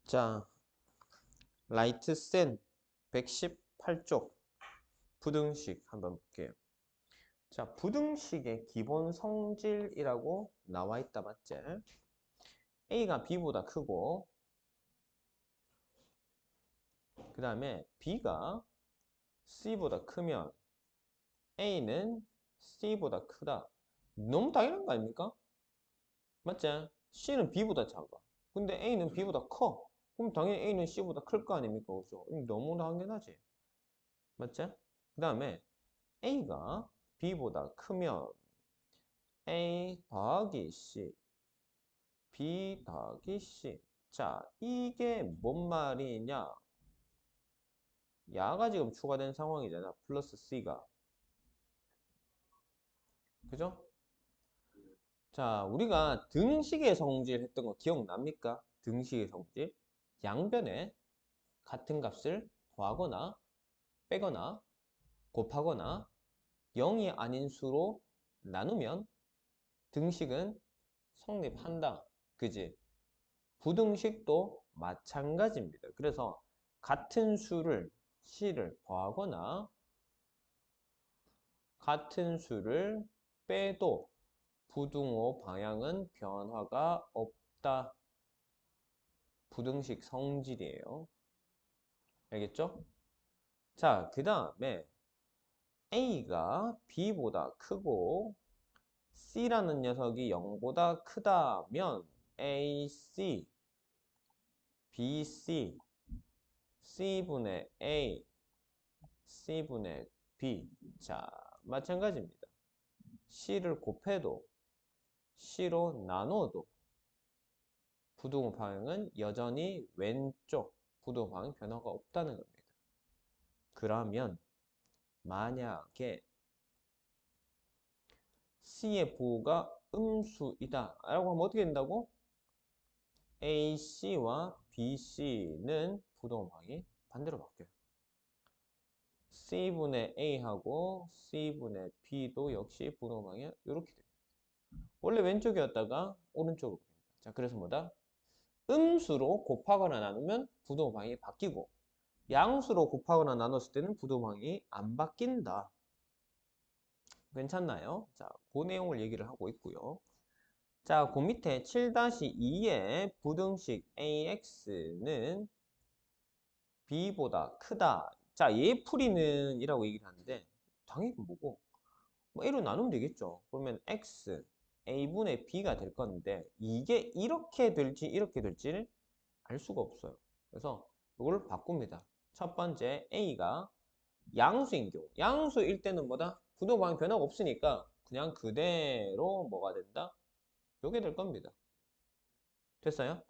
자, 라이트 센 118쪽 부등식 한번 볼게요. 자, 부등식의 기본 성질이라고 나와 있다, 맞지? A가 B보다 크고, 그 다음에 B가 C보다 크면 A는 C보다 크다. 너무 당연한 거 아닙니까? 맞지? C는 B보다 작아. 근데 A는 B보다 커. 그럼 당연히 A는 C보다 클 거 아닙니까? 그죠? 너무 당연하지. 맞지? 그 다음에 A가 B보다 크면 A 더하기 C, B 더하기 C. 자, 이게 뭔 말이냐? 야가 지금 추가된 상황이잖아. 플러스 C가. 그죠? 자, 우리가 등식의 성질 했던 거 기억납니까? 등식의 성질. 양변에 같은 값을 더하거나 빼거나 곱하거나 0이 아닌 수로 나누면 등식은 성립한다. 그지? 부등식도 마찬가지입니다. 그래서 같은 수를 C를 더하거나 같은 수를 빼도 부등호 방향은 변화가 없다. 부등식 성질이에요. 알겠죠? 자, 그 다음에 A가 B보다 크고 C라는 녀석이 0보다 크다면 AC, BC, C분의 A, C분의 B. 자, 마찬가지입니다. C를 곱해도 C로 나눠도 부등호 방향은 여전히 왼쪽 부등호 방향 변화가 없다는 겁니다. 그러면 만약에 C의 부호가 음수이다 라고 하면 어떻게 된다고? AC와 BC는 부등호 방향이 반대로 바뀌어요. C분의 A하고 C분의 B도 역시 부등호 방향이 이렇게 됩니다. 원래 왼쪽이었다가 오른쪽으로 됩니다. 자, 그래서 뭐다? 음수로 곱하거나 나누면 부등호 방향이 바뀌고 양수로 곱하거나 나눴을 때는 부등호 방향이 안 바뀐다. 괜찮나요? 자, 그 내용을 얘기를 하고 있고요. 자, 그 밑에 7-2의 부등식 AX는 B보다 크다. 자, 얘 풀이는 이라고 얘기를 하는데 당연히 뭐고? 뭐 A로 나누면 되겠죠. 그러면 X, A분의 B가 될 건데 이게 이렇게 될지 이렇게 될지를 알 수가 없어요. 그래서 이걸 바꿉니다. 첫 번째 A가 양수인 경우. 양수일 때는 뭐다? 부등호 방향 변화가 없으니까 그냥 그대로 뭐가 된다? 요게 될 겁니다. 됐어요?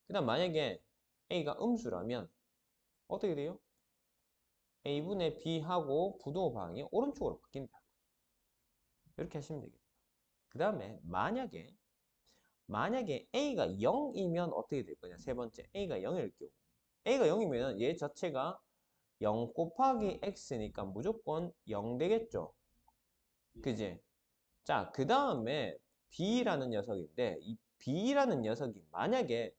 그 다음 만약에 A가 음수라면 어떻게 돼요? A분의 B하고 부등호 방향이 오른쪽으로 바뀐다. 이렇게 하시면 되겠다. 그 다음에 만약에 A가 0이면 어떻게 될 거냐? 세 번째, A가 0일 경우. A가 0이면 얘 자체가 0 곱하기 X니까 무조건 0 되겠죠? 그지? 자, 그 다음에 B라는 녀석인데 이 B라는 녀석이 만약에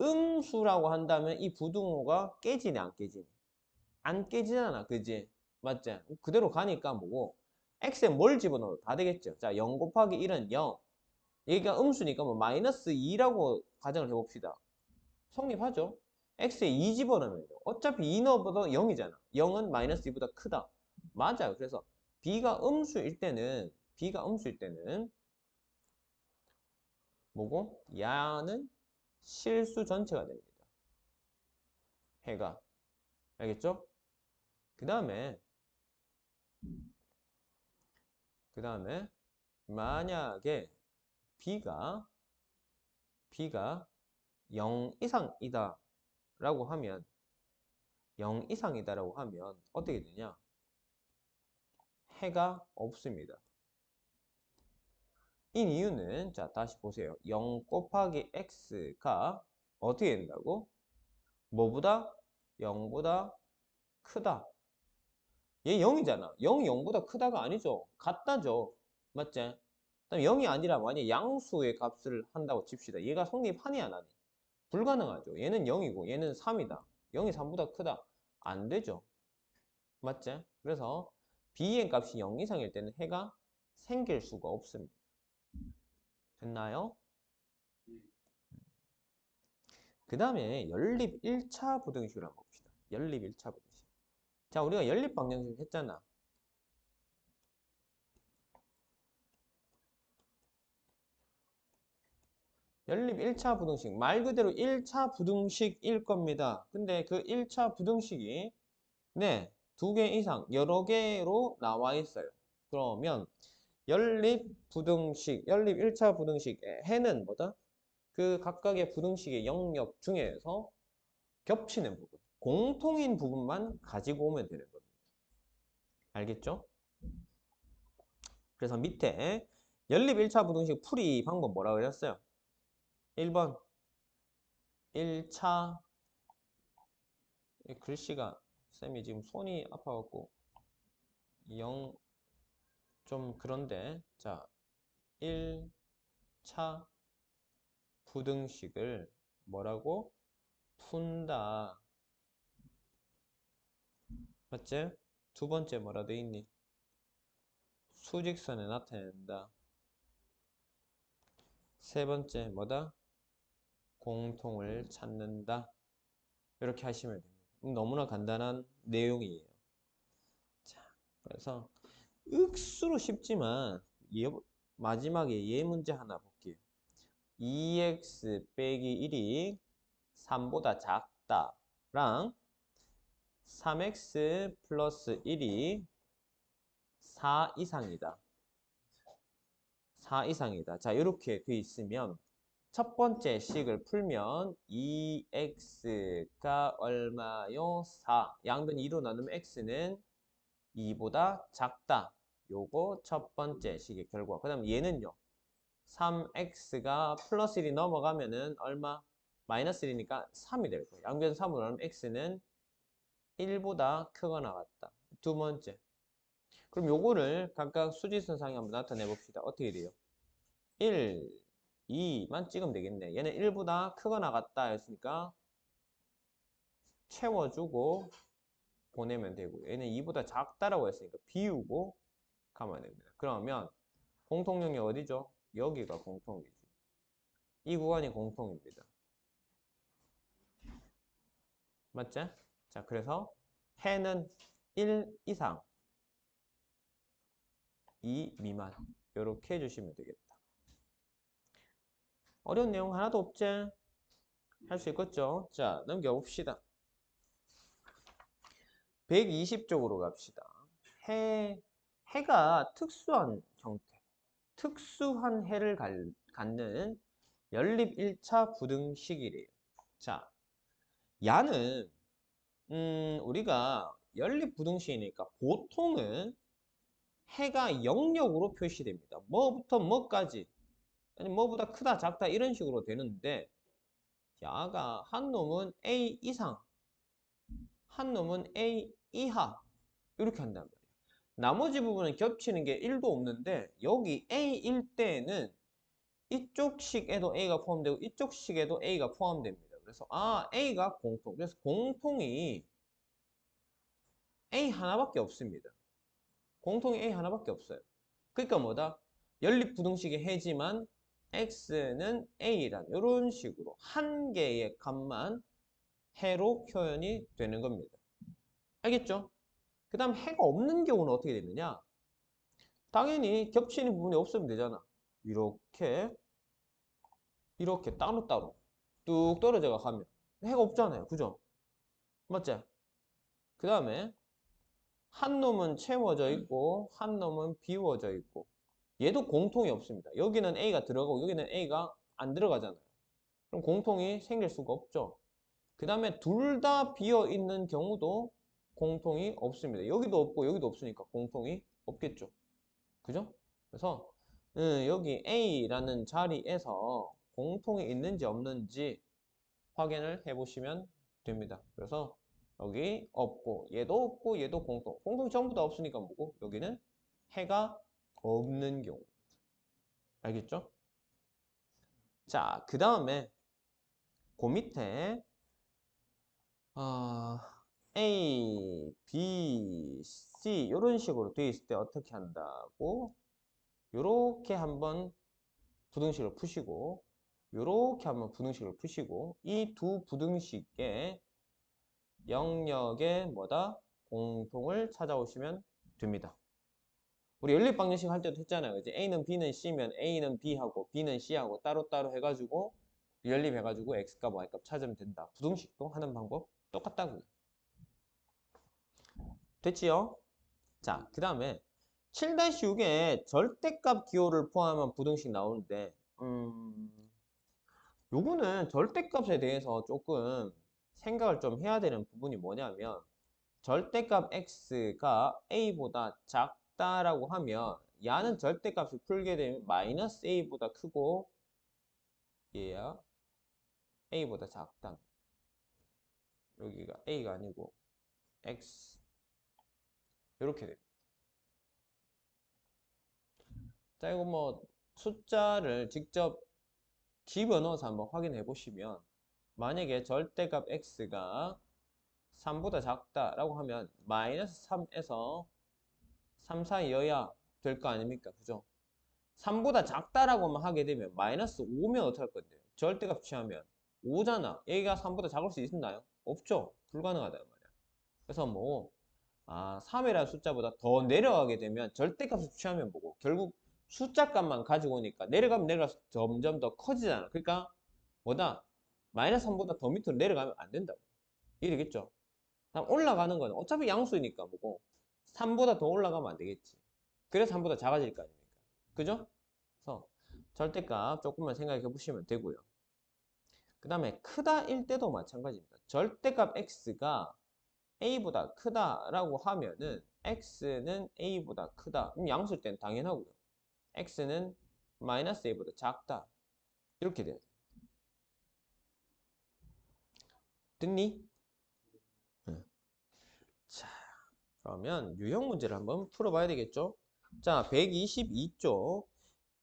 음수라고 한다면 이 부등호가 깨지니 안 깨지니? 안 깨지잖아, 그지? 맞지? 그대로 가니까 뭐고 X에 뭘 집어넣어도 다 되겠죠? 자, 0 곱하기 1은 0. 얘가 음수니까 뭐 마이너스 2라고 가정을 해봅시다. 성립하죠? X에 2 집어넣으면 어차피 2 넣어도 0이잖아. 0은 마이너스 2보다 크다. 맞아요. 그래서 B가 음수일 때는 뭐고? 야는 실수 전체가 됩니다. 해가. 알겠죠? 그 다음에 만약에 B가 0 이상이다 라고 하면 0 이상이다라고 하면 어떻게 되냐? 해가 없습니다. 이 이유는 자 다시 보세요. 0 곱하기 x가 어떻게 된다고? 뭐보다? 0보다 크다. 얘 0이잖아. 0이 0보다 크다가 아니죠. 같다죠. 맞지? 그다음 0이 아니라 만약 양수의 값을 한다고 칩시다. 얘가 성립하니 안 하니? 불가능하죠. 얘는 0이고 얘는 3이다. 0이 3보다 크다. 안 되죠. 맞지? 그래서 b의 값이 0 이상일 때는 해가 생길 수가 없습니다. 됐나요? 그 다음에 연립 1차 부등식을 한번 봅시다. 연립 1차 부등식. 자, 우리가 연립 방정식 했잖아. 연립 1차 부등식. 말 그대로 1차 부등식일 겁니다. 근데 그 1차 부등식이 네, 2개 이상 여러 개로 나와 있어요. 그러면 연립 부등식, 연립 1차 부등식의 해는 뭐다? 그 각각의 부등식의 영역 중에서 겹치는 부분, 공통인 부분만 가지고 오면 되는 겁니다. 알겠죠? 그래서 밑에 연립 1차 부등식 풀이 방법 뭐라고 했어요? 1번 1차 글씨가 쌤이 지금 손이 아파갖고 0 좀 그런데 자 1차 부등식을 뭐라고? 푼다. 맞지? 두 번째 뭐라 돼 있니? 수직선에 나타낸다. 세 번째 뭐다? 공통을 찾는다. 이렇게 하시면 됩니다. 너무나 간단한 내용이에요. 자, 그래서 억수로 쉽지만 마지막에 얘 문제 하나 볼게요. 2x 빼기 1이 3보다 작다랑 3x 플러스 1이 4 이상이다. 4 이상이다. 자, 이렇게 돼 있으면 첫 번째 식을 풀면 2x가 얼마요? 4. 양변 2로 나누면 x는 2보다 작다. 요거 첫 번째 식의 결과. 그 다음 얘는요. 3x가 플러스 1이 넘어가면은 얼마? 마이너스 1이니까 3이 될 거예요. 양변 3으로 나누면 x는 1보다 크거나 같다. 두 번째. 그럼 요거를 각각 수직선상에 한번 나타내 봅시다. 어떻게 돼요? 1, 2만 찍으면 되겠네. 얘는 1보다 크거나 같다 했으니까 채워주고 보내면 되고요. 얘는 2보다 작다라고 했으니까 비우고 가면 됩니다. 그러면 공통영역 어디죠? 여기가 공통이지. 이 구간이 공통입니다. 맞지? 자, 그래서 해는 1 이상, 2 미만 이렇게 해주시면 되겠다. 어려운 내용 하나도 없지? 할 수 있겠죠? 자, 넘겨봅시다. 120쪽으로 갑시다. 해가 특수한 형태, 특수한 해를 갖는 연립 1차 부등식이래요. 자, 야는 우리가 연립 부등식이니까 보통은 해가 영역으로 표시됩니다. 뭐부터 뭐까지, 아니 뭐보다 크다 작다 이런 식으로 되는데 야가 한 놈은 A 이상, 한 놈은 A 이하 이렇게 한단 말이에요. 나머지 부분은 겹치는 게 1도 없는데 여기 A일 때는 이쪽 식에도 A가 포함되고 이쪽 식에도 A가 포함됩니다. 그래서 A가 공통. 그래서 공통이 A 하나밖에 없습니다. 공통이 A 하나밖에 없어요. 그러니까 뭐다? 연립부등식의 해지만 X는 A란 이런 식으로 한 개의 값만 해로 표현이 되는 겁니다. 알겠죠? 그 다음 해가 없는 경우는 어떻게 되느냐? 당연히 겹치는 부분이 없으면 되잖아. 이렇게 이렇게 따로따로 뚝 떨어져 가면 해가 없잖아요. 그죠? 맞지? 그 다음에 한 놈은 채워져 있고 한 놈은 비워져 있고 얘도 공통이 없습니다. 여기는 A가 들어가고 여기는 A가 안 들어가잖아요. 그럼 공통이 생길 수가 없죠. 그 다음에 둘 다 비어 있는 경우도 공통이 없습니다. 여기도 없고 여기도 없으니까 공통이 없겠죠. 그죠? 그래서 여기 A라는 자리에서 공통이 있는지 없는지 확인을 해보시면 됩니다. 그래서 여기 없고 얘도 없고 얘도 공통. 공통이 전부 다 없으니까 뭐고 여기는 해가 없는 경우. 알겠죠? 자, 그 다음에 그 밑에 A, B, C 이런 식으로 되어 있을 때 어떻게 한다고? 요렇게 한번 부등식을 푸시고 요렇게 한번 부등식을 푸시고 이 두 부등식의 영역의 뭐다? 공통을 찾아오시면 됩니다. 우리 연립방정식 할 때도 했잖아요. 이제 A는 B는 C면 A는 B하고 B는 C하고 따로따로 해가지고 연립해가지고 X값, Y값 찾으면 된다. 부등식도 하는 방법 똑같다고요. 됐지요? 자, 그 다음에 7-6에 절대값 기호를 포함한 부등식 나오는데 요거는 절대값에 대해서 조금 생각을 좀 해야 되는 부분이 뭐냐면 절대값 x가 a보다 작다라고 하면 야는 절대값을 풀게 되면 마이너스 a보다 크고 얘야 a보다 작다. 여기가 a가 아니고 x 이렇게 돼요. 자, 이거 뭐 숫자를 직접 집어넣어서 한번 확인해 보시면 만약에 절대값 x가 3보다 작다라고 하면 마이너스 3에서 3 사이여야 될 거 아닙니까? 그죠? 3보다 작다라고만 하게 되면 마이너스 5면 어떻게 할 건데요? 절대값 취하면 5잖아. 얘가 3보다 작을 수 있나요? 없죠. 불가능하단 말이야. 그래서 뭐 3이라는 숫자보다 더 내려가게 되면 절대값을 취하면 뭐고 결국 숫자값만 가지고 오니까 내려가면 내려가서 점점 더 커지잖아. 그러니까 뭐다? 마이너스 3보다 더 밑으로 내려가면 안 된다고. 이해되겠죠? 올라가는 건 어차피 양수니까 뭐고 3보다 더 올라가면 안 되겠지. 그래서 3보다 작아질 거 아닙니까? 그죠? 그래서 절대값 조금만 생각해 보시면 되고요. 그 다음에 크다일 때도 마찬가지입니다. 절대값 x가 a보다 크다라고 하면은 x는 a보다 크다. 그럼 양수일 때는 당연하고요. x는 마이너스 a보다 작다. 이렇게 돼요. 됐니? 응. 자, 그러면 유형 문제를 한번 풀어봐야 되겠죠? 자, 122쪽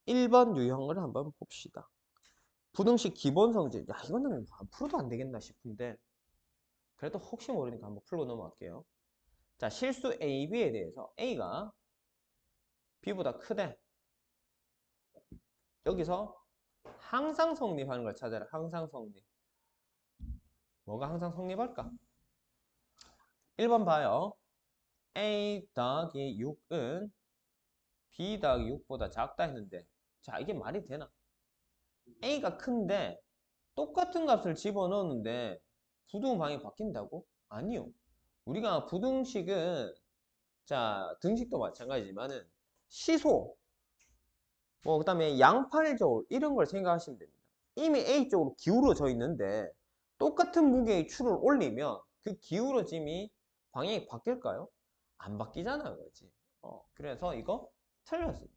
1번 유형을 한번 봅시다. 부등식 기본 성질. 야, 이거는 안 풀어도 안 되겠나 싶은데 그래도 혹시 모르니까 한번 풀고 넘어갈게요. 자, 실수 A, B에 대해서 A가 B보다 크대. 여기서 항상 성립하는 걸 찾아라. 항상 성립. 뭐가 항상 성립할까? 1번 봐요. A 더하기 6은 B 더하기 6보다 작다 했는데 자, 이게 말이 되나? A가 큰데 똑같은 값을 집어넣었는데 부등 방이 바뀐다고? 아니요. 우리가 부등식은 자, 등식도 마찬가지지만은 시소, 뭐 그다음에 양팔절 이런 걸 생각하시면 됩니다. 이미 A 쪽으로 기울어져 있는데 똑같은 무게의 추를 올리면 그 기울어짐이 방향이 바뀔까요? 안 바뀌잖아요, 그렇지? 그래서 이거 틀렸습니다.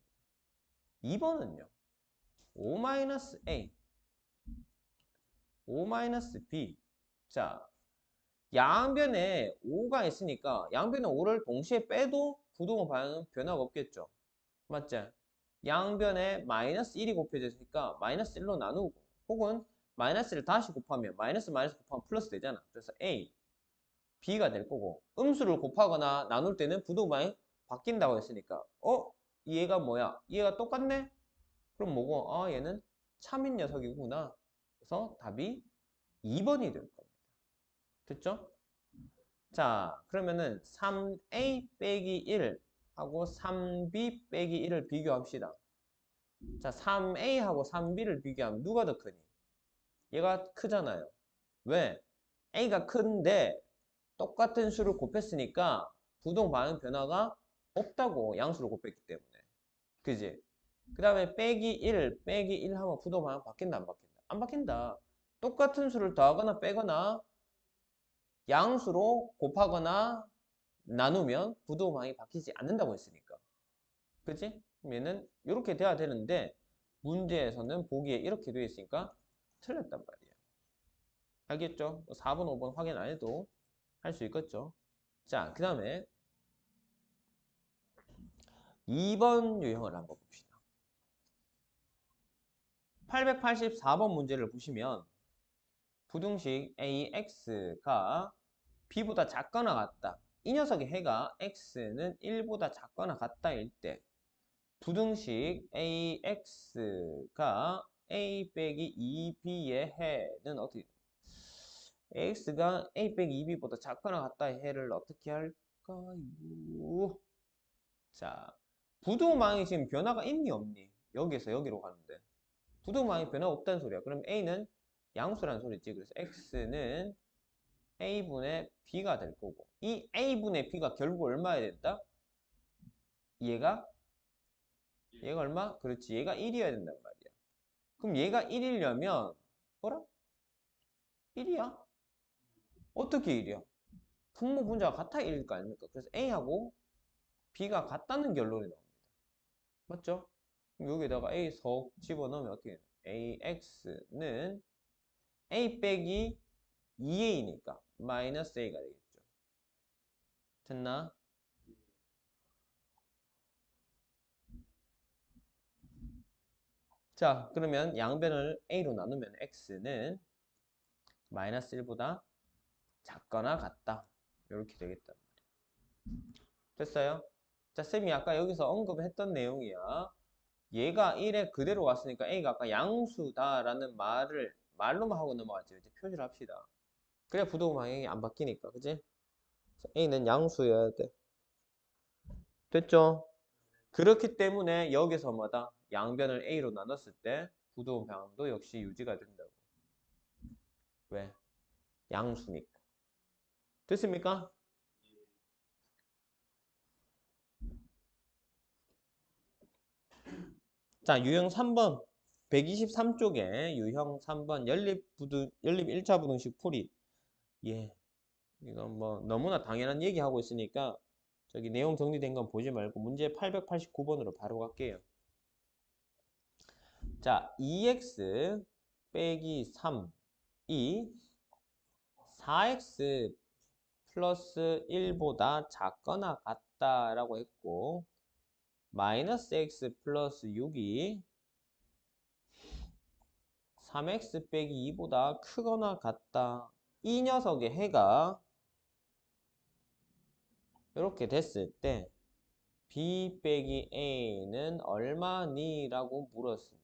2번은요. 5-A, 5-B. 자, 양변에 5가 있으니까 양변에 5를 동시에 빼도 부등호 방향은 변화가 없겠죠. 맞지? 양변에 마이너스 1이 곱해져 있으니까 마이너스 1로 나누고 혹은 마이너스를 다시 곱하면 마이너스 곱하면 플러스 되잖아. 그래서 A, B가 될 거고 음수를 곱하거나 나눌 때는 부등호 방향이 바뀐다고 했으니까 얘가 뭐야? 얘가 똑같네? 그럼 뭐고? 얘는 참인 녀석이구나. 그래서 답이 2번이 될 겁니다. 됐죠? 자, 그러면은 3A 빼기 1 하고 3B 빼기 1을 비교합시다. 자, 3A하고 3B를 비교하면 누가 더 크니? 얘가 크잖아요. 왜? A가 큰데 똑같은 수를 곱했으니까 부동 반응 변화가 없다고 양수를 곱했기 때문에. 그지? 그 다음에 빼기 1 하면 부동 반응 바뀐다 안 바뀐다? 안 바뀐다. 똑같은 수를 더하거나 빼거나 양수로 곱하거나 나누면 부도 방향이 바뀌지 않는다고 했으니까. 그치? 그럼 얘는 이렇게 돼야 되는데 문제에서는 보기에 이렇게 되어 있으니까 틀렸단 말이에요. 알겠죠? 4번, 5번 확인 안 해도 할 수 있겠죠? 자, 그 다음에 2번 유형을 한번 봅시다. 884번 문제를 보시면 부등식 AX가 B보다 작거나 같다. 이 녀석의 해가 X는 1보다 작거나 같다일 때 부등식 AX가 A 빼기 2B의 해는 어떻게 AX가 A 빼기 2B보다 작거나 같다의 해를 어떻게 할까요? 자, 부등호방이 지금 변화가 있니 없니? 여기에서 여기로 가는데 부등호방이 변화가 없다는 소리야. 그럼 A는 양수라는 소리지. 그래서 X는 A분의 B가 될 거고 이 A분의 B가 결국 얼마야 된다? 얘가 얼마? 그렇지. 얘가 1이어야 된단 말이야. 그럼 얘가 1이려면 뭐라? 1이야? 어떻게 1이야? 분모 분자가 같아 1일 거 아닙니까? 그래서 A하고 B가 같다는 결론이 나옵니다. 맞죠? 그럼 여기다가 A 석 집어넣으면 어떻게 돼요? AX는 A 빼기 2A니까 마이너스 A가 되겠죠. 됐나? 자, 그러면 양변을 A로 나누면 X는 마이너스 1보다 작거나 같다. 이렇게 되겠단 말이에요. 됐어요? 자, 쌤이 아까 여기서 언급했던 내용이야. 얘가 1에 그대로 왔으니까 A가 아까 양수다라는 말로만 하고 넘어갔죠. 이제 표시를 합시다. 그래야 부동 방향이 안 바뀌니까, 그지? A는 양수여야 돼. 됐죠? 그렇기 때문에 여기서 뭐다? 양변을 A로 나눴을 때 부동 방향도 역시 유지가 된다고. 왜? 양수니까. 됐습니까? 자, 유형 3번. 123쪽에 유형 3번 연립 1차 부등식 풀이. 예. 이건 뭐 너무나 당연한 얘기하고 있으니까 저기 내용 정리된 건 보지 말고 문제 889번으로 바로 갈게요. 자, 2x 빼기 3이 4x 플러스 1보다 작거나 같다라고 했고 마이너스 x 플러스 6이 3x 빼기 2보다 크거나 같다. 이 녀석의 해가 이렇게 됐을 때 B 빼기 A는 얼마니? 라고 물었습니다.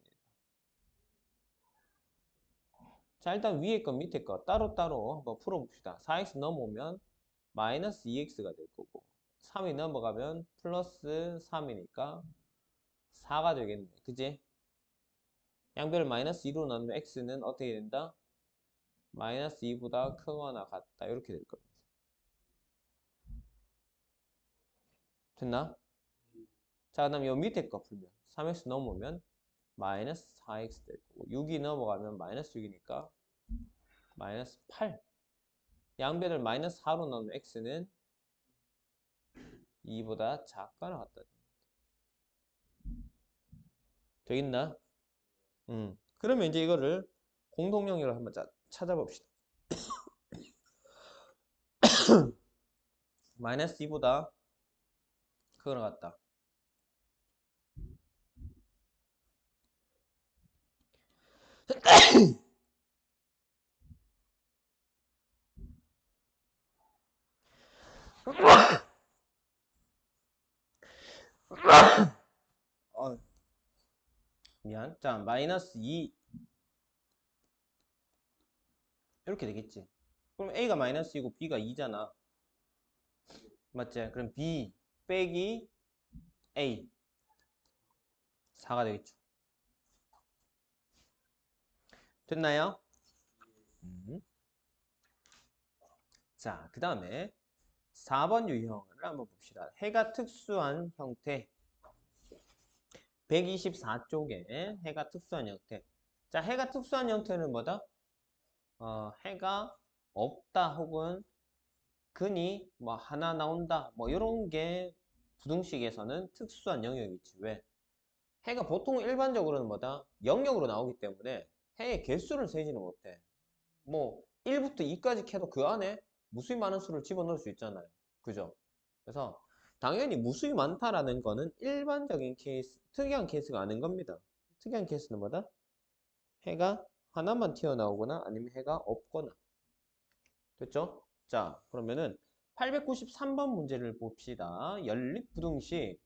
자, 일단 위에 거 밑에 거 따로따로 한번 풀어봅시다. 4x 넘어오면 마이너스 2x가 될 거고 3이 넘어가면 플러스 3이니까 4가 되겠네. 그지? 양변을 마이너스 2로 나누면 x는 어떻게 된다? 마이너스 2보다 크거나 같다. 이렇게 될 겁니다. 됐나? 자, 그 다음 요 밑에 거 풀면 3x 넘어오면 마이너스 4x 될 거고 6이 넘어가면 마이너스 6이니까 마이너스 8. 양변을 마이너스 4로 나누면 x는 2보다 작거나 같다. 되겠나? 그러면 이제 이거를 공동영역을 한번 찾아봅시다. 마이너스 2보다 크거나 같다. 미안. 자, 마이너스 2 이렇게 되겠지. 그럼 A가 마이너스 2고 B가 2잖아. 맞지? 그럼 B 빼기 A 4가 되겠죠. 됐나요? 자, 그 다음에 4번 유형을 한번 봅시다. 해가 특수한 형태. 124쪽에 해가 특수한 형태. 자, 해가 특수한 형태는 뭐다? 해가 없다 혹은 근이 뭐 하나 나온다 뭐 이런 게 부등식에서는 특수한 영역이지. 왜? 해가 보통 일반적으로는 뭐다? 영역으로 나오기 때문에 해의 개수를 세지는 못해. 뭐 1부터 2까지 캐도 그 안에 무수히 많은 수를 집어넣을 수 있잖아요. 그죠? 그래서 당연히 무수히 많다라는 거는 일반적인 케이스, 특이한 케이스가 아닌 겁니다. 특이한 케이스는 뭐다? 해가 하나만 튀어나오거나 아니면 해가 없거나. 됐죠? 자, 그러면은 893번 문제를 봅시다. 연립부등식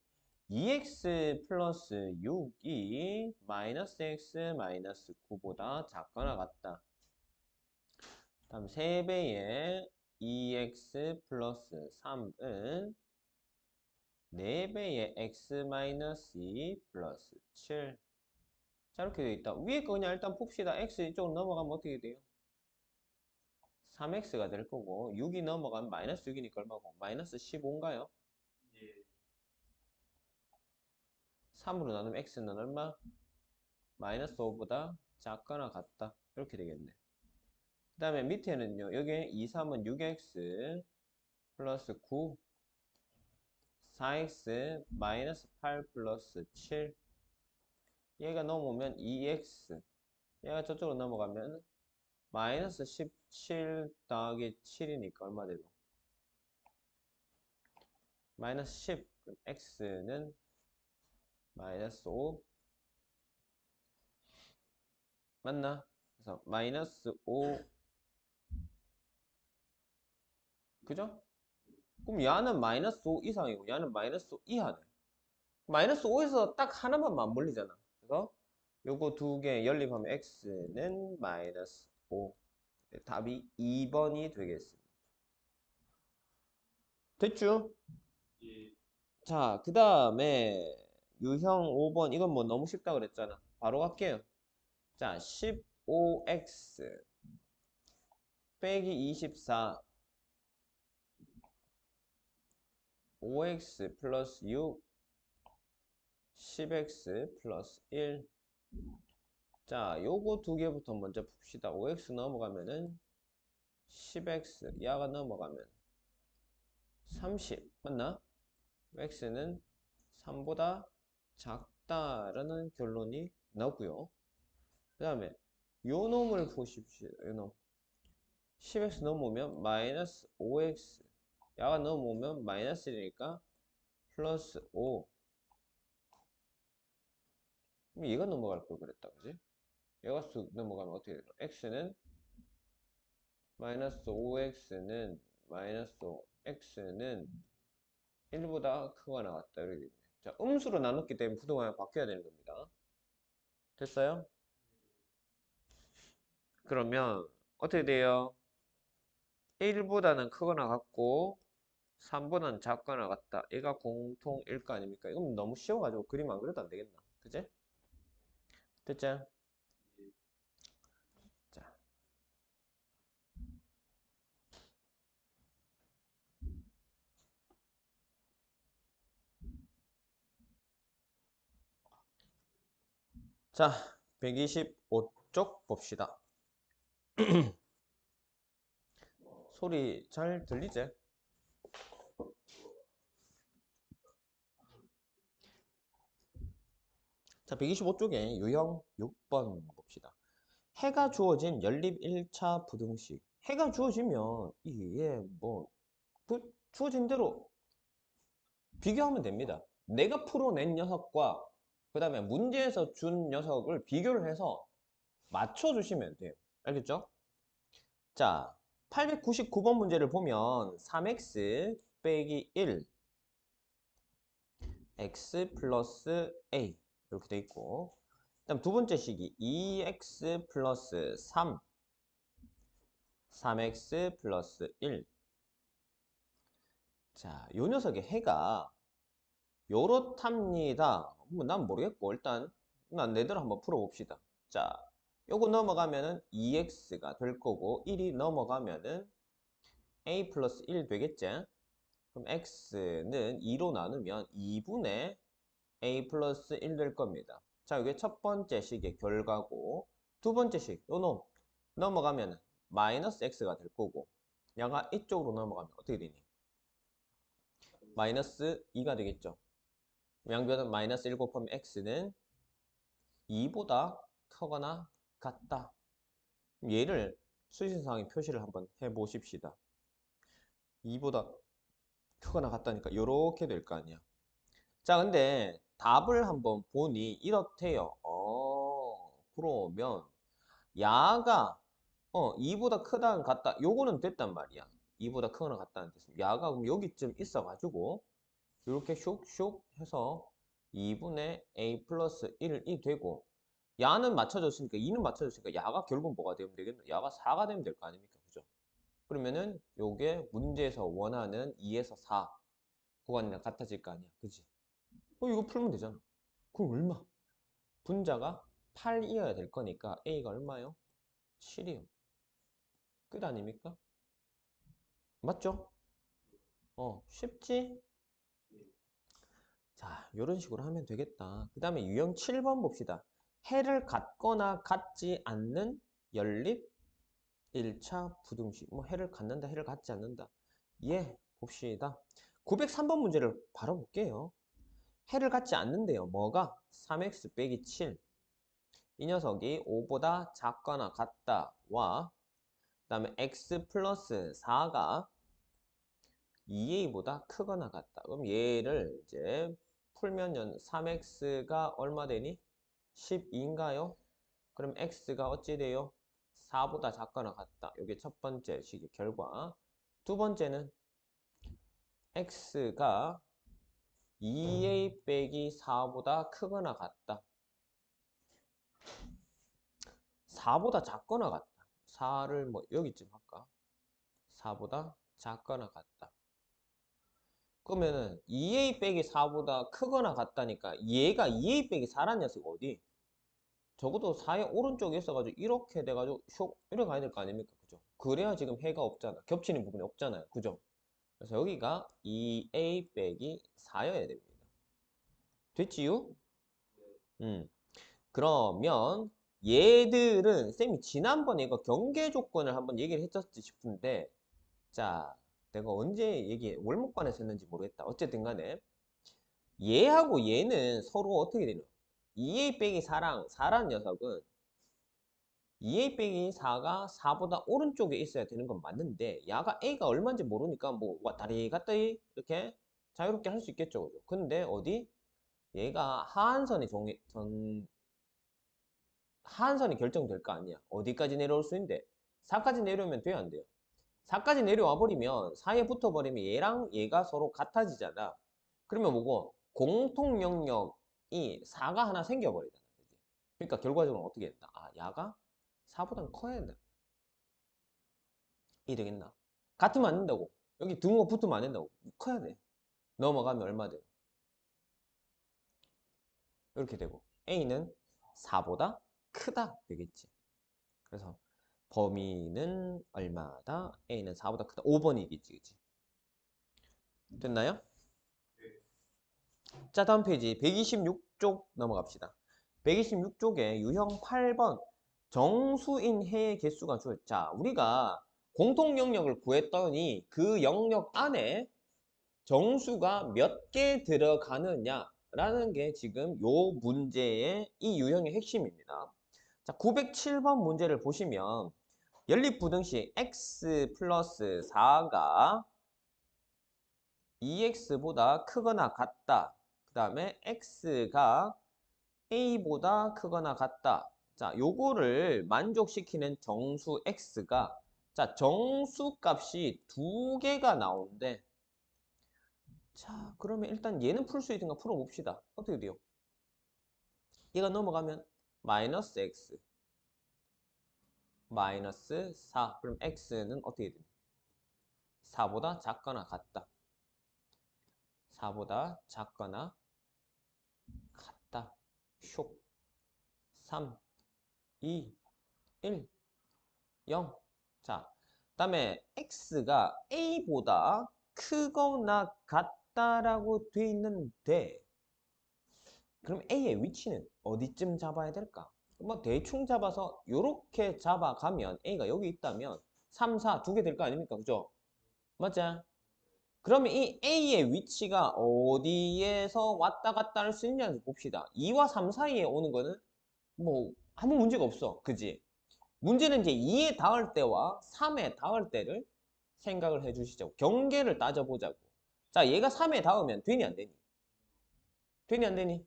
2x 플러스 6이 마이너스 x 마이너스 9보다 작거나 같다. 다음 3배의 2x 플러스 3은 4배의 x 마이너스 2 플러스 7. 자, 이렇게 되어 있다. 위에 거 그냥 일단 풉시다. x 이쪽으로 넘어가면 어떻게 돼요? 3x가 될 거고 6이 넘어가면 마이너스 6이니까 얼마고? 마이너스 15인가요? 예. 3으로 나누면 x는 얼마? 마이너스 5보다 작거나 같다. 이렇게 되겠네. 그 다음에 밑에는요. 여기 2, 3은 6x 플러스 9 4x 마이너스 8 플러스 7 얘가 넘어오면 2x 얘가 저쪽으로 넘어가면 마이너스 17 더하기 7이니까 얼마 되고? 마이너스 10 그럼 x는 마이너스 5 맞나? 그래서 마이너스 5 그죠? 그럼 야는 마이너스 5 이상이고 야는 마이너스 5 이하네. 마이너스 5에서 딱 하나만 맞물리잖아. 그래서 요거 두 개 연립하면 x는 마이너스 5. 답이 2번이 되겠습니다. 됐죠? 예. 자, 그 다음에 유형 5번 이건 뭐 너무 쉽다 그랬잖아. 바로 갈게요. 자, 15x 빼기 24 5x 플러스 6 10x 플러스 1 자, 요거 두 개부터 먼저 풉시다. 5x 넘어가면은 10x 야가 넘어가면 30 맞나? x는 3보다 작다라는 결론이 나오고요. 그 다음에 요 놈을 보십시오. 요 놈. 10x 넘어오면 마이너스 5x 야가 넘어오면 마이너스 1이니까 플러스 5 그럼 얘가 넘어갈 걸 그랬다 그지? 얘가 쑥 넘어가면 어떻게 되나? x는 마이너스 5x는 마이너스 5x는 1보다 크거나 같다 이렇게 되네. 자, 음수로 나눴기 때문에 부등호가 바뀌어야 되는 겁니다. 됐어요? 그러면 어떻게 돼요? 1보다는 크거나 같고 3보다는 작거나 같다. 얘가 공통일 거 아닙니까? 이건 너무 쉬워가지고 그림 안 그려도 안 되겠나? 그제? 됐죠? 자, 자 125쪽 봅시다. 소리 잘 들리지? 자, 125쪽에 유형 6번 봅시다. 해가 주어진 연립 1차 부등식. 해가 주어지면 이게 뭐 주어진 대로 비교하면 됩니다. 내가 풀어낸 녀석과 그 다음에 문제에서 준 녀석을 비교를 해서 맞춰주시면 돼요. 알겠죠? 자, 899번 문제를 보면 3x 빼기 1 x 플러스 a 이렇게 돼 있고 그다음 두 번째 식이 2x 플러스 3 3x 플러스 1 자, 요 녀석의 해가 요렇답니다. 뭐 난 모르겠고 일단 난 내대로 한번 풀어봅시다. 자, 요거 넘어가면은 2x가 될 거고 1이 넘어가면은 a 플러스 1 되겠지? 그럼 x는 2로 나누면 2분의 a 플러스 1 될 겁니다. 자, 이게 첫 번째 식의 결과고 두 번째 식, 요 놈 넘어가면 마이너스 x가 될 거고 양가 이쪽으로 넘어가면 어떻게 되니? 마이너스 2가 되겠죠. 양변은 마이너스 1 곱하면 x는 2보다 크거나 같다. 얘를 수식상의 표시를 한번 해보십시다. 2보다 크거나 같다니까 이렇게 될 거 아니야. 자, 근데 답을 한번 보니 이렇대요. 그러면 야가 2보다 크다 같다. 요거는 됐단 말이야. 2보다 크거나 같다는 뜻은. 야가 그럼 여기쯤 있어가지고 이렇게 슉슉 해서 2분의 a 플러스 1이 되고 야는 맞춰졌으니까 2는 맞춰졌으니까 야가 결국 뭐가 되면 되겠노? 야가 4가 되면 될 거 아닙니까? 그죠? 그러면은 요게 문제에서 원하는 2에서 4 구간이랑 같아질 거 아니야. 그지? 이거 풀면 되잖아. 그럼 얼마? 분자가 8이어야 될 거니까 a가 얼마요? 7이요. 끝 아닙니까? 맞죠? 쉽지? 자, 이런 식으로 하면 되겠다. 그 다음에 유형 7번 봅시다. 해를 갖거나 갖지 않는 연립 1차 부등식. 뭐 해를 갖는다, 해를 갖지 않는다. 예, 봅시다. 903번 문제를 바로 볼게요. 해를 갖지 않는데요. 뭐가? 3x 빼기 7. 이 녀석이 5보다 작거나 같다와 그 다음에 x 플러스 4가 2a보다 크거나 같다. 그럼 얘를 이제 풀면 3x가 얼마 되니? 12인가요? 그럼 x가 어찌 돼요? 4보다 작거나 같다. 이게 첫 번째 식의 결과. 두 번째는 x가 2a 빼기 4보다 크거나 같다. 4보다 작거나 같다. 4를 뭐 여기쯤 할까? 4보다 작거나 같다. 그러면은 2a 빼기 4보다 크거나 같다니까 얘가 2a 빼기 4란 녀석 어디? 적어도 4의 오른쪽에 있어가지고 이렇게 돼가지고 슉 이렇게 가야 될 거 아닙니까? 그죠? 그래야 지금 해가 없잖아. 겹치는 부분이 없잖아요. 그죠? 그래서 여기가 2a 빼기 4여야 됩니다. 됐지요? 그러면 얘들은 쌤이 지난번에 이거 경계 조건을 한번 얘기를 했었지 싶은데 자 내가 언제 월목반에서 했는지 모르겠다. 어쨌든 간에 얘하고 얘는 서로 어떻게 되냐 2a 빼기 4랑 4라는 녀석은 2a 빼기 4가 4보다 오른쪽에 있어야 되는 건 맞는데 야가 a가 얼마인지 모르니까 뭐 왔다리 갔다리 이렇게 자유롭게 할 수 있겠죠. 그죠? 근데 어디? 얘가 하한선이 결정될 거 아니야. 어디까지 내려올 수 있는데 4까지 내려오면 돼요, 안 돼요? 4까지 내려와 버리면 4에 붙어 버리면 얘랑 얘가 서로 같아지잖아. 그러면 뭐고? 공통 영역이 4가 하나 생겨 버리잖아. 그지? 그러니까 결과적으로 어떻게 된다? 아, 야가 4보다는 커야 된다. 이 되겠나? 같으면 안 된다고. 여기 등호가 붙으면 안 된다고. 커야 돼. 넘어가면 얼마 돼? 이렇게 되고 A는 4보다 크다 되겠지. 그래서 범위는 얼마다? A는 4보다 크다. 5번이겠지. 그치? 됐나요? 자, 다음 페이지 126쪽 넘어갑시다. 126쪽에 유형 8번 정수인 해의 개수가 주어. 자, 우리가 공통 영역을 구했더니 그 영역 안에 정수가 몇 개 들어가느냐라는 게 지금 요 문제의 이 유형의 핵심입니다. 자, 907번 문제를 보시면 연립부등식 x 플러스 4가 2x보다 크거나 같다. 그 다음에 x가 a보다 크거나 같다. 자, 요거를 만족시키는 정수 x가 자, 정수 값이 두 개가 나오는데 자, 그러면 일단 얘는 풀 수 있든가 풀어봅시다. 어떻게 돼요? 얘가 넘어가면 마이너스 x 마이너스 4 그럼 x는 어떻게 돼요? 4보다 작거나 같다. 4보다 작거나 같다. 슉 3 2 1 0 자, 그다음에 x가 a보다 크거나 같다라고 돼 있는데 그럼 a의 위치는 어디쯤 잡아야 될까? 뭐 대충 잡아서 이렇게 잡아가면 a가 여기 있다면 3, 4 두 개 될 거 아닙니까? 그죠? 맞죠? 그러면 이 a의 위치가 어디에서 왔다 갔다 할 수 있냐를 봅시다. 2와 3 사이에 오는 거는 뭐 아무 문제가 없어. 그지? 문제는 이제 2에 닿을 때와 3에 닿을 때를 생각을 해 주시죠. 경계를 따져보자고. 자, 얘가 3에 닿으면 되니 안 되니? 되니 안 되니?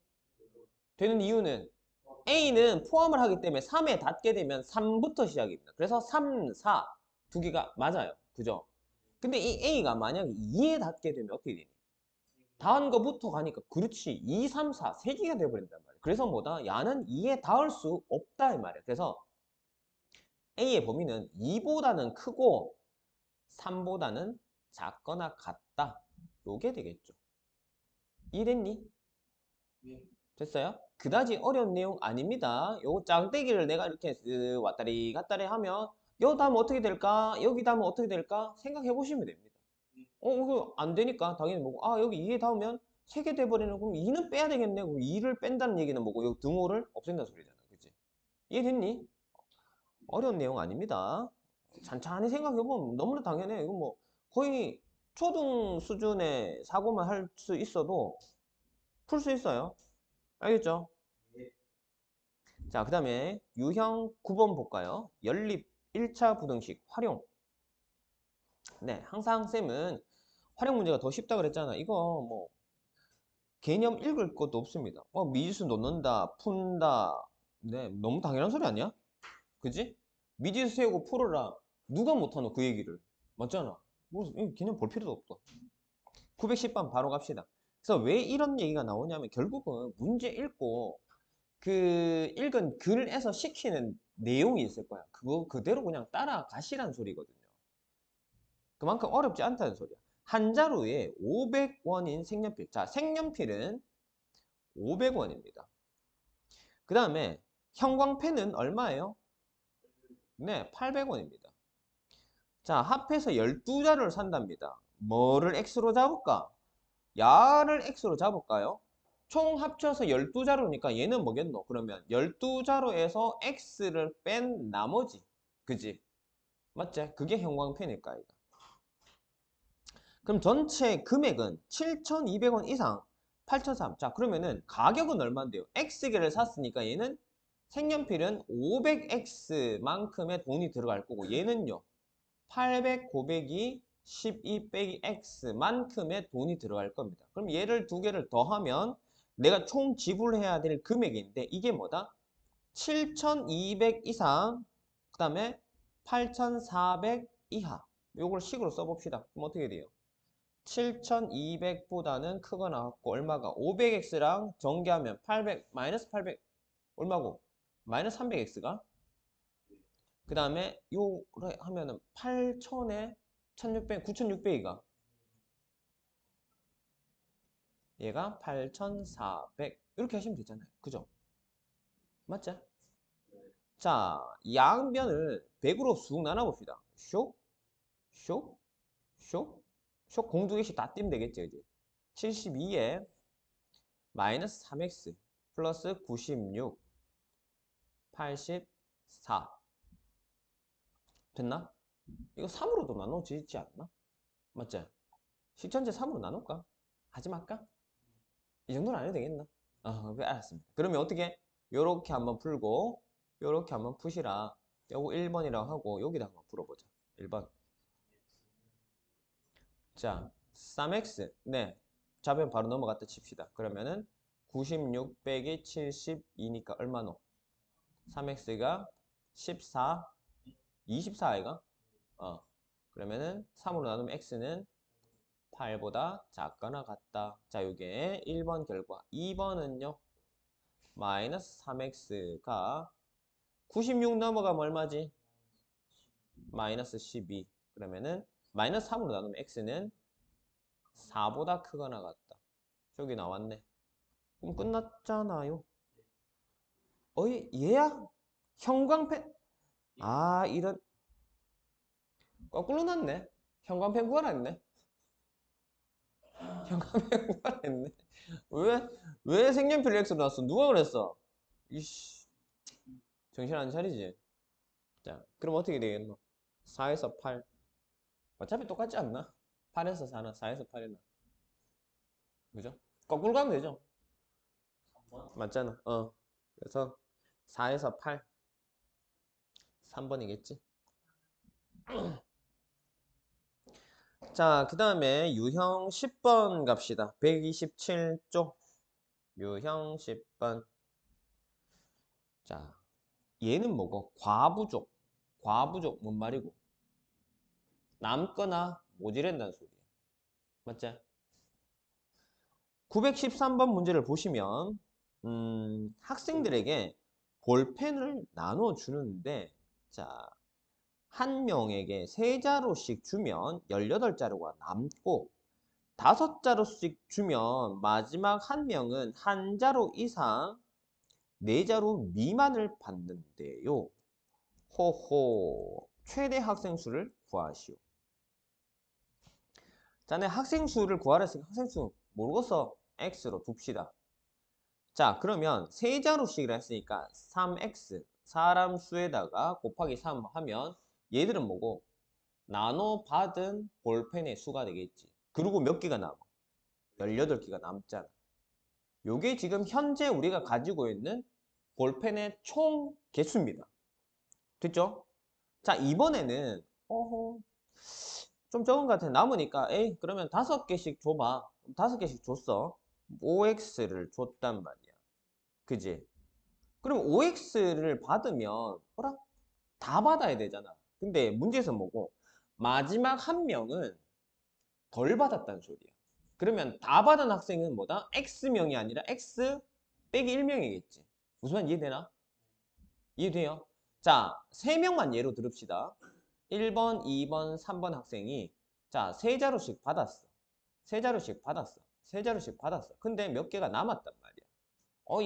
되는 이유는 A는 포함을 하기 때문에 3에 닿게 되면 3부터 시작입니다. 그래서 3, 4 두 개가 맞아요. 그죠? 근데 이 A가 만약에 2에 닿게 되면 어떻게 되니? 닿은 거부터 가니까 그렇지 2, 3, 4 세 개가 돼버린단 말이야. 그래서 뭐다? 야는 2에 닿을 수 없다 이 말이야. 그래서 A의 범위는 2보다는 크고 3보다는 작거나 같다. 요게 되겠죠. 이해됐니? 예. 됐어요? 그다지 어려운 내용 아닙니다. 요거 짝대기를 내가 이렇게 왔다리 갔다리 하면 요 다음 어떻게 될까? 여기 다음은 어떻게 될까? 생각해 보시면 됩니다. 이거 안 되니까 당연히 뭐고 여기 2에 닿으면 3개 돼버리는 그럼 2는 빼야 되겠네. 그럼 2를 뺀다는 얘기는 뭐고 요 등호를 없앤다는 소리잖아. 그치? 이해됐니? 어려운 내용 아닙니다. 찬찬히 생각해보면 너무나 당연해. 이거 뭐 거의 초등 수준의 사고만 할 수 있어도 풀 수 있어요. 알겠죠? 예. 자, 그 다음에 유형 9번 볼까요? 연립 1차 부등식 활용. 네, 항상 쌤은 활용 문제가 더 쉽다 그랬잖아. 이거 뭐 개념 읽을 것도 없습니다. 미지수 놓는다, 푼다. 네, 너무 당연한 소리 아니야? 그지? 미지수 세우고 풀어라. 누가 못하노 그 얘기를. 맞잖아. 뭐 개념 볼 필요도 없다. 910번 바로 갑시다. 그래서 왜 이런 얘기가 나오냐면 결국은 문제 읽고 그 읽은 글에서 시키는 내용이 있을 거야. 그거 그대로 그냥 따라가시란 소리거든요. 그만큼 어렵지 않다는 소리야. 한 자루에 500원인 색연필. 자, 색연필은 500원입니다. 그 다음에 형광펜은 얼마예요? 네, 800원입니다. 자, 합해서 12자루를 산답니다. 뭐를 X로 잡을까? 야를 X로 잡을까요? 총 합쳐서 12자루니까 얘는 뭐겠노? 그러면 12자루에서 X를 뺀 나머지. 그지? 맞지? 그게 형광펜일까, 이거. 그럼 전체 금액은 7,200원 이상 8,300. 자, 그러면은 가격은 얼마인데요? X개를 샀으니까 얘는 색연필은 500X만큼의 돈이 들어갈 거고 얘는요. 800 곱하기 12 빼기 X만큼의 돈이 들어갈 겁니다. 그럼 얘를 두 개를 더하면 내가 총 지불해야 될 금액인데 이게 뭐다? 7,200 이상 그 다음에 8,400 이하 요걸 식으로 써봅시다. 그럼 어떻게 돼요? 7,200보다는 크거나 같고 얼마가? 500X랑 전개하면 800 마이너스 800 얼마고? 마이너스 300X가 그 다음에 요를 하면은 8,000에 1,600, 9,600이가 얘가 8,400 이렇게 하시면 되잖아요. 그죠? 맞죠? 자, 양변을 100으로 쑥 나눠봅시다. 쇽, 쇽, 쇽, 쇽 공두 개씩 다 띄면 되겠죠, 이제. 72에 마이너스 3x 플러스 96, 84 됐나? 이거 3으로도 나눠지지 않나? 맞지? 식전체 3으로 나눌까? 하지 말까? 이 정도는 안 해도 되겠나? 그래, 알았습니다. 그러면 어떻게? 요렇게 한번 풀고 요렇게 한번 푸시라. 요거 1번이라고 하고 여기다 한번 풀어보자. 1번. 자, 3x. 네. 좌변 바로 넘어갔다 칩시다. 그러면은 96 빼기 72니까 얼마노? 3x가 14, 24아이가? 그러면은 3으로 나누면 x는 8보다 작거나 같다. 자, 요게 1번 결과. 2번은요. 마이너스 3x가 96 넘어가면 얼마지? 마이너스 12. 그러면은 마이너스 3으로 나누면 x는 4보다 크거나 같다. 저기 나왔네. 그럼 끝났잖아요. 어이, 얘야? 형광펜? 이런. 거꾸로 났네. 형광펜 구하라 했네. 형광펜 구하라 했네. 왜 색연필 X로 나왔어? 누가 그랬어? 이씨. 정신 안 차리지? 자, 그럼 어떻게 되겠노? 4에서 8. 어차피 똑같지 않나? 8에서 4나 4에서 8이나. 그죠? 거꾸로 가면 되죠? 맞잖아. 그래서 4에서 8. 3번이겠지? 자, 그 다음에 유형 10번 갑시다. 127쪽. 유형 10번. 자, 얘는 뭐고? 과부족. 과부족 뭔 말이고? 남거나 모자란다는 소리야. 맞지? 913번 문제를 보시면 학생들에게 볼펜을 나눠 주는데 자, 한 명에게 세 자루씩 주면 18자루가 남고 5자루씩 주면 마지막 한 명은 한 자루 이상 4자루 미만을 받는데요. 호호. 최대 학생 수를 구하시오. 자네 학생 수를 구하라 했으니까 학생 수 모르겠어. x로 둡시다. 자, 그러면 세 자루씩이라 했으니까 3x 사람 수에다가 곱하기 3 하면 얘들은 뭐고? 나눠 받은 볼펜의 수가 되겠지. 그리고 몇 개가 남아? 18개가 남잖아. 요게 지금 현재 우리가 가지고 있는 볼펜의 총 개수입니다. 됐죠? 자, 이번에는 좀 적은 것 같아. 남으니까 에이 그러면 5개씩 줘봐. 5개씩 줬어. 5x를 줬단 말이야. 그지? 그럼 5x를 받으면 어라? 다 받아야 되잖아. 근데 문제에서 뭐고? 마지막 한 명은 덜 받았다는 소리야. 그러면 다 받은 학생은 뭐다? x명이 아니라 x 빼기 1명이겠지. 무슨 말 이해되나? 이해돼요? 자, 3명만 예로 들읍시다. 1번, 2번, 3번 학생이 자, 3자루씩 받았어. 3자루씩 받았어. 3자루씩 받았어. 근데 몇 개가 남았단 말이야.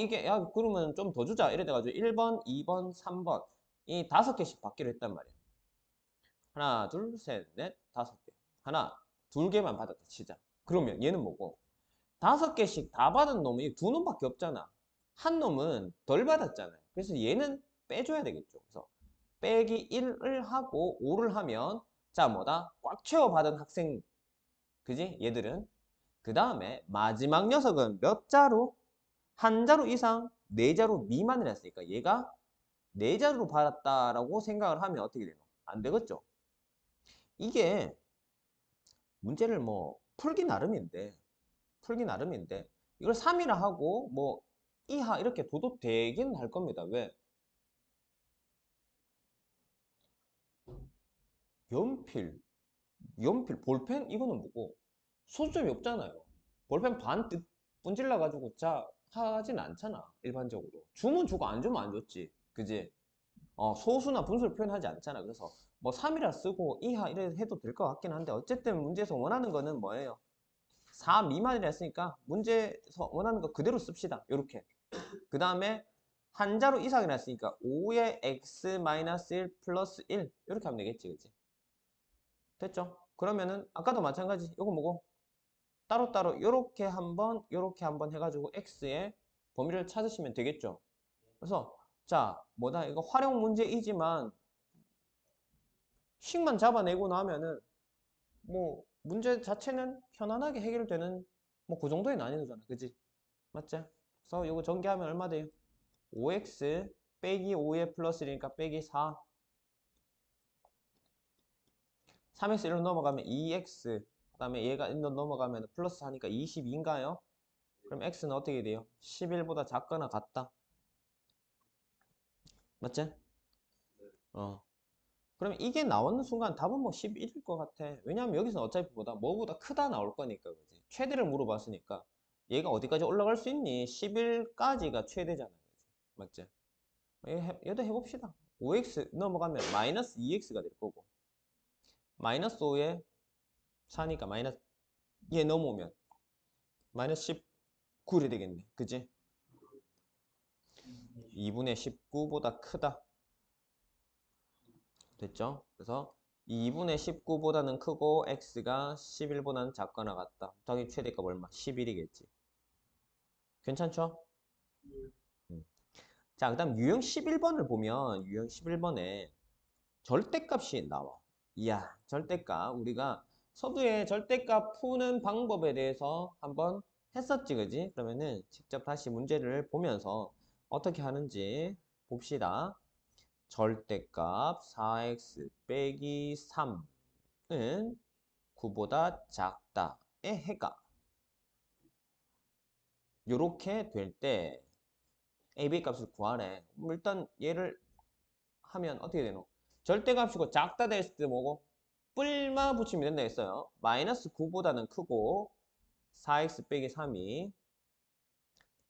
이게 야 그러면 좀 더 주자. 이래 돼가지고 1번, 2번, 3번 이 5개씩 받기로 했단 말이야. 하나, 둘, 셋, 넷, 5개. 하나, 2개만 받았다 치자. 그러면 얘는 뭐고? 5개씩 다 받은 놈이 2놈밖에 없잖아. 한 놈은 덜 받았잖아요. 그래서 얘는 빼줘야 되겠죠. 그래서 빼기 1을 하고 5를 하면 자 뭐다? 꽉 채워 받은 학생 그지? 얘들은 그 다음에 마지막 녀석은 몇 자루? 한 자루 이상 4자루 미만을 했으니까 얘가 4자루로 받았다라고 생각을 하면 어떻게 되노? 안 되겠죠? 이게 문제를 뭐 풀기 나름인데 이걸 3이라 하고 뭐 이하 이렇게 둬도 되긴 할 겁니다. 왜? 연필, 볼펜 이거는 뭐고 소수점이 없잖아요. 볼펜 반 뜻 분질러 가지고 자 하진 않잖아. 일반적으로 주면 주고 안 주면 안 줬지. 그지? 소수나 분수를 표현하지 않잖아. 그래서 뭐 3이라 쓰고 이하 이래 해도 될 것 같긴 한데 어쨌든 문제에서 원하는 거는 뭐예요? 4 미만이라 했으니까 문제에서 원하는 거 그대로 씁시다. 요렇게. 그 다음에 한 자루 이상이라 했으니까 5의 x-1 플러스 1 이렇게 하면 되겠지. 그치? 됐죠? 그러면은 아까도 마찬가지. 요거 뭐고? 따로따로 요렇게 한번 해가지고 x의 범위를 찾으시면 되겠죠. 그래서 자 뭐다 이거 활용 문제이지만 식만 잡아내고 나면은 뭐 문제 자체는 편안하게 해결되는 뭐 그 정도의 난이도잖아. 그지? 맞지? 그래서 요거 전개하면 얼마 돼요? 5x 빼기 5의 플러스 1이니까 빼기 4 3x 1로 넘어가면 2x 그 다음에 얘가 1로 넘어가면 플러스 4니까 22인가요? 그럼 x는 어떻게 돼요? 11보다 작거나 같다. 맞지? 어. 그러면 이게 나오는 순간 답은 뭐 11일 것 같아. 왜냐면 여기서 어차피 뭐보다 크다 나올 거니까, 그지? 최대를 물어봤으니까. 얘가 어디까지 올라갈 수 있니? 11까지가 최대잖아. 그지? 맞지? 얘도 해봅시다. 5x 넘어가면 마이너스 2x가 될 거고. 마이너스 5에 4니까 마이너스 얘 넘어오면 마이너스 19이 되겠네. 그지? 2분의 19보다 크다. 됐죠? 그래서 2분의 19보다는 크고 x가 11보다는 작거나 같다. 더하기 최대값 얼마? 11이겠지. 괜찮죠? 자, 그 다음 유형 11번을 보면 유형 11번에 절대값이 나와. 이야, 절대값. 우리가 서두에 절대값 푸는 방법에 대해서 한번 했었지, 그지? 그러면은 직접 다시 문제를 보면서 어떻게 하는지 봅시다. 절대값 4x 빼기 3은 9보다 작다의 해가 요렇게 될 때 a, b 값을 구하래. 일단 얘를 하면 어떻게 되노? 절대값이고 작다 됐을 때 뭐고? 뿔만 붙이면 된다 했어요. 마이너스 9보다는 크고 4x 빼기 3이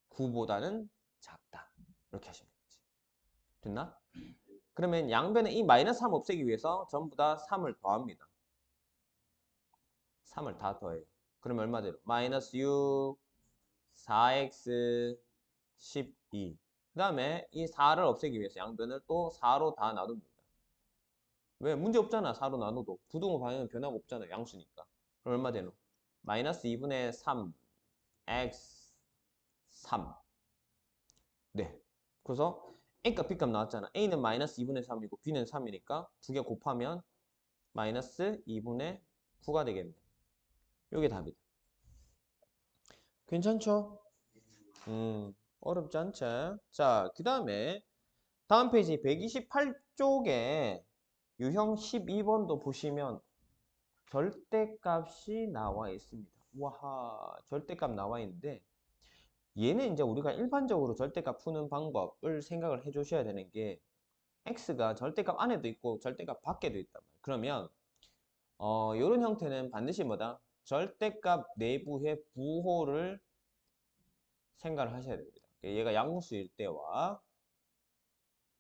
9보다는 작다. 이렇게 하시면 되지. 됐나? 그러면 양변에 이 마이너스 3 없애기 위해서 전부 다 3을 더합니다. 3을 다 더해요. 그러면 얼마 돼요? 마이너스 6, 4x, 12. 그 다음에 이 4를 없애기 위해서 양변을 또 4로 다 나눕니다. 왜? 문제 없잖아. 4로 나눠도. 부등호 방향은 변화가 없잖아. 양수니까. 그럼 얼마 되노? 마이너스 2분의 3, x, 3. 네. 그래서 A값, B값 나왔잖아. A는 마이너스 2분의 3이고 B는 3이니까 두 개 곱하면 마이너스 2분의 9가 되겠네. 요게 답이다. 괜찮죠? 어렵지 않죠? 자, 그 다음에 다음 페이지 128쪽에 유형 12번도 보시면 절대값이 나와 있습니다. 와, 절대값 나와 있는데 얘는 이제 우리가 일반적으로 절대값 푸는 방법을 생각을 해 주셔야 되는 게 x가 절대값 안에도 있고 절대값 밖에도 있단 말이에요. 그러면 이런 형태는 반드시 뭐다? 절대값 내부의 부호를 생각을 하셔야 됩니다. 얘가 양수일 때와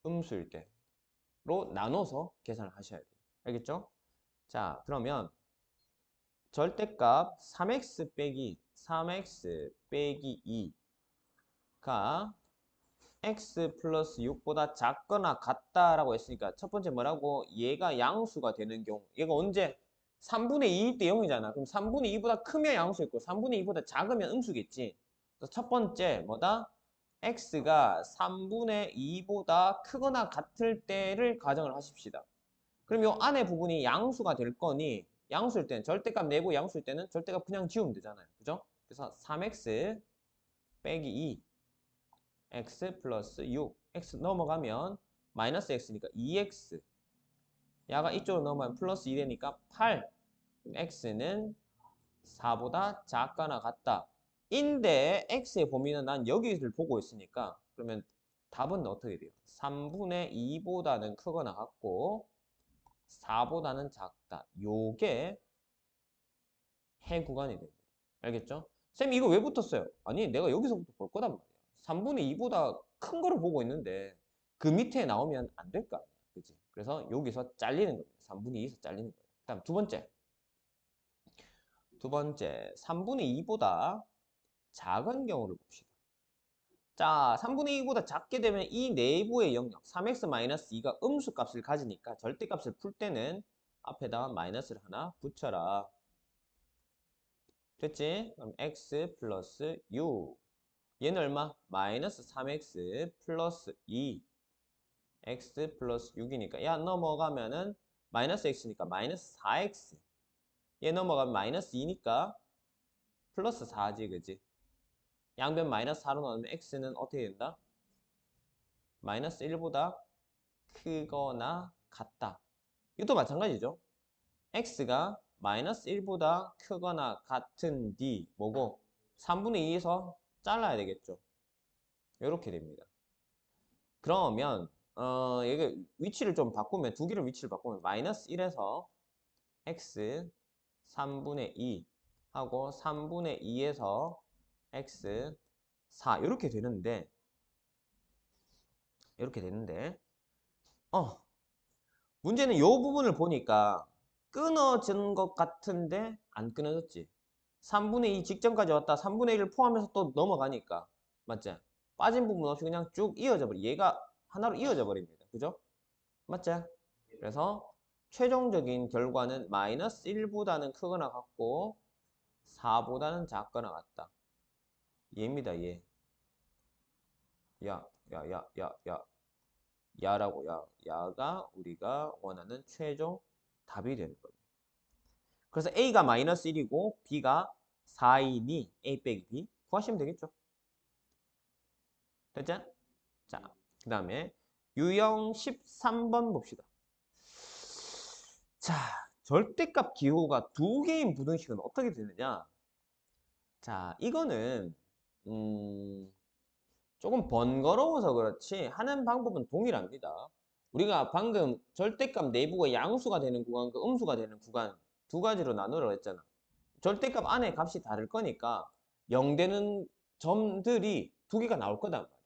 음수일 때로 나눠서 계산을 하셔야 돼요. 알겠죠? 자, 그러면 절대값 3x 빼기 2가 x 플러스 6보다 작거나 같다라고 했으니까 첫 번째 뭐라고? 얘가 양수가 되는 경우. 얘가 언제? 3분의 2일 때 0이잖아. 그럼 3분의 2보다 크면 양수였고 3분의 2보다 작으면 음수겠지. 그래서 첫 번째 뭐다? x가 3분의 2보다 크거나 같을 때를 가정을 하십시다. 그럼 이 안에 부분이 양수가 될 거니 양수일 때는 절대값 내부 양수일 때는 절대값 그냥 지우면 되잖아요. 그죠? 그래서 3x 빼기 2 x 플러스 6 x 넘어가면 마이너스 x니까 2x 야가 이쪽으로 넘어가면 플러스 2 되니까 8 x는 4보다 작거나 같다 인데 x의 범위는 난 여기를 보고 있으니까 그러면 답은 어떻게 돼요? 3분의 2보다는 크거나 같고 4보다는 작다 요게 해 구간이 됩니다. 알겠죠? 쌤 이거 왜 붙었어요? 아니 내가 여기서부터 볼 거단 말이야. 3분의 2보다 큰 거를 보고 있는데 그 밑에 나오면 안 될 거 아니야. 그치? 그래서 여기서 잘리는 겁니다. 3분의 2에서 잘리는 거예요. 다음 두 번째. 3분의 2보다 작은 경우를 봅시다. 자, 3분의 2보다 작게 되면 이 내부의 영역 3x-2가 음수 값을 가지니까 절대값을 풀 때는 앞에다가 마이너스를 하나 붙여라. 됐지? 그럼 x 플러스 6 얘는 얼마? 마이너스 3x 플러스 2 x 플러스 6이니까 야 넘어가면은 마이너스 x니까 마이너스 4x 얘 넘어가면 마이너스 2니까 플러스 4지 그지? 양변 마이너스 4로 나누면 x는 어떻게 된다? 마이너스 1보다 크거나 같다 이것도 마찬가지죠 x가 마이너스 1보다 크거나 같은 뒤 뭐고 3분의 2에서 잘라야 되겠죠 이렇게 됩니다 그러면 이게 위치를 좀 바꾸면 두 개를 위치를 바꾸면 마이너스 1에서 x 3분의 2 하고 3분의 2에서 x 4 이렇게 되는데 문제는 이 부분을 보니까 끊어진 것 같은데 안 끊어졌지 3분의 2 직전까지 왔다 3분의 1을 포함해서 또 넘어가니까 맞지? 빠진 부분 없이 그냥 쭉 이어져 버려 얘가 하나로 이어져 버립니다 그죠? 맞지? 그래서 최종적인 결과는 마이너스 1보다는 크거나 같고 4보다는 작거나 같다 얘입니다 얘 야라고 야가 우리가 원하는 최종 답이 되는 겁니다 그래서 A가 마이너스 1이고 B가 4이니 A 빼기 B 구하시면 되겠죠 됐죠? 자, 그 다음에 유형 13번 봅시다 자, 절대값 기호가 두 개인 부등식은 어떻게 되느냐 자, 이거는 조금 번거로워서 그렇지 하는 방법은 동일합니다. 우리가 방금 절대값 내부가 양수가 되는 구간과 음수가 되는 구간 두 가지로 나누라고 했잖아. 절대값 안에 값이 다를 거니까 0 되는 점들이 두 개가 나올 거단 말이야.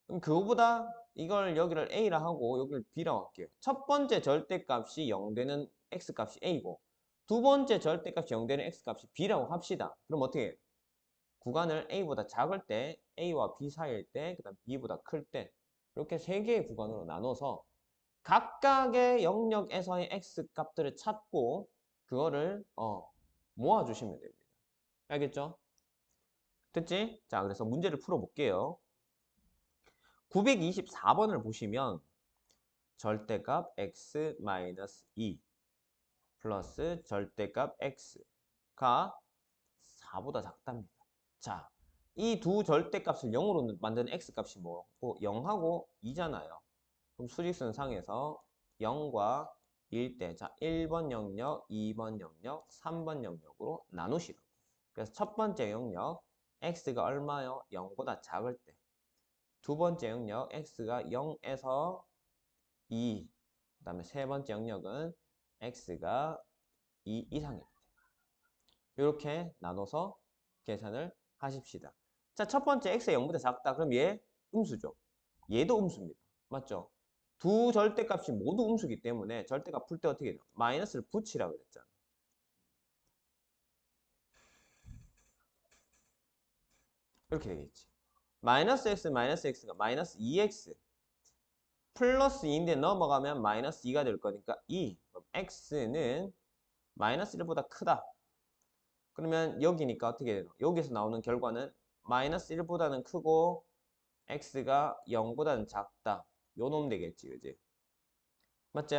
그럼 그거보다 이걸 여기를 A라 하고 여기를 B라고 할게요. 첫 번째 절대값이 0 되는 X값이 A고 두 번째 절대값이 0 되는 X값이 B라고 합시다. 그럼 어떻게 해요? 구간을 A보다 작을 때, A와 B 사이일 때, 그 다음 B보다 클 때 이렇게 세 개의 구간으로 나눠서 각각의 영역에서의 X 값들을 찾고 그거를 모아주시면 됩니다. 알겠죠? 됐지? 자, 그래서 문제를 풀어볼게요. 924번을 보시면 절대값 x-2 플러스 절대값 x가 4보다 작답니다. 자, 이 두 절대값을 0으로 만드는 x값이 뭐고 0하고 2잖아요. 그럼 수직선 상에서 0과 1 대, 자, 1번 영역, 2번 영역, 3번 영역으로 나누시라고. 그래서 첫 번째 영역 x가 얼마요? 0보다 작을 때. 두 번째 영역 x가 0에서 2, 그 다음에 세 번째 영역은 x가 2 이상일 때. 이렇게 나눠서 계산을 하십시다. 자, 첫 번째 x가 0보다 작다. 그럼 얘 음수죠. 얘도 음수입니다. 맞죠? 두 절대값이 모두 음수기 때문에 절대값 풀 때 어떻게 해요? 마이너스를 붙이라고 그랬잖아. 이렇게 되겠지. 마이너스 x가 마이너스 2x 플러스 2인데 넘어가면 마이너스 2가 될 거니까 2. 그럼 x는 마이너스 1보다 크다. 그러면 여기니까 어떻게 돼요? 여기서 나오는 결과는 마이너스 1보다는 크고 x가 0보다는 작다. 요 놈 되겠지, 그지? 맞지?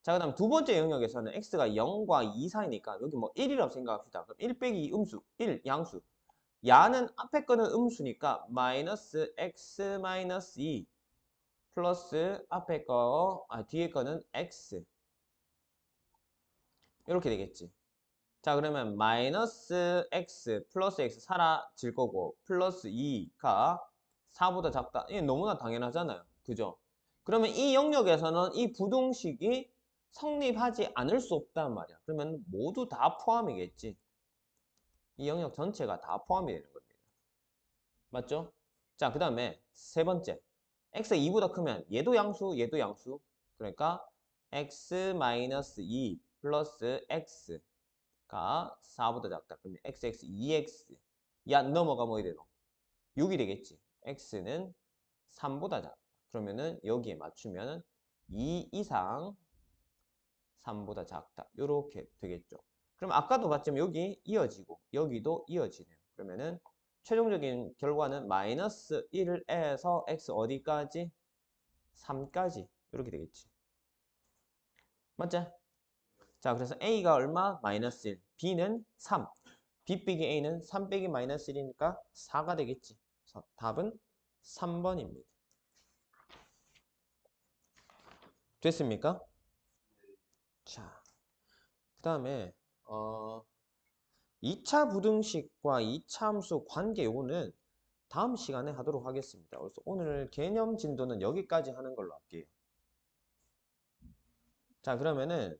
자, 그 다음 두 번째 영역에서는 x가 0과 2 사이니까 여기 뭐 1이라고 생각합시다. 그럼 1 빼기 2 음수, 1 양수. 야는 앞에 거는 음수니까 마이너스 x 마이너스 2 플러스 앞에 거, 뒤에 거는 x. 이렇게 되겠지. 자, 그러면 마이너스 x 플러스 x 사라질 거고 플러스 2가 4보다 작다. 이게 너무나 당연하잖아요. 그죠? 그러면 이 영역에서는 이 부등식이 성립하지 않을 수 없단 말이야. 그러면 모두 다 포함이겠지. 이 영역 전체가 다 포함이 되는 겁니다. 맞죠? 자, 그 다음에 세 번째. x가 2보다 크면 얘도 양수, 얘도 양수. 그러니까 x-2 플러스 x가 4보다 작다. 그러면 xx 2x. 야, 넘어가면 어디 되노? 6이 되겠지. x는 3보다 작다. 그러면은 여기에 맞추면 2 이상 3보다 작다. 이렇게 되겠죠. 그럼 아까도 봤지만 여기 이어지고 여기도 이어지네요. 그러면은 최종적인 결과는 마이너스 1에서 x 어디까지? 3까지 이렇게 되겠지. 맞지? 자, 그래서 a가 얼마? 마이너스 1. b는 3. b 빼기 a는 3 빼기 마이너스 1이니까 4가 되겠지. 그래서 답은 3번입니다. 됐습니까? 자, 그 다음에 2차 부등식과 2차 함수 관계 요거는 다음 시간에 하도록 하겠습니다. 그래서 오늘 개념 진도는 여기까지 하는 걸로 할게요. 자, 그러면은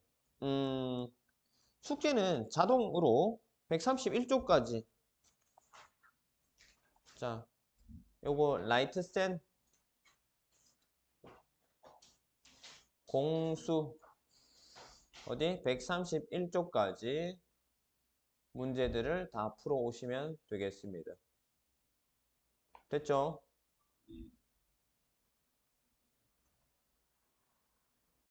숙제는 자동으로 131쪽까지. 자, 요거 라이트 센 공수 어디 131쪽까지 문제들을 다 풀어 오시면 되겠습니다. 됐죠?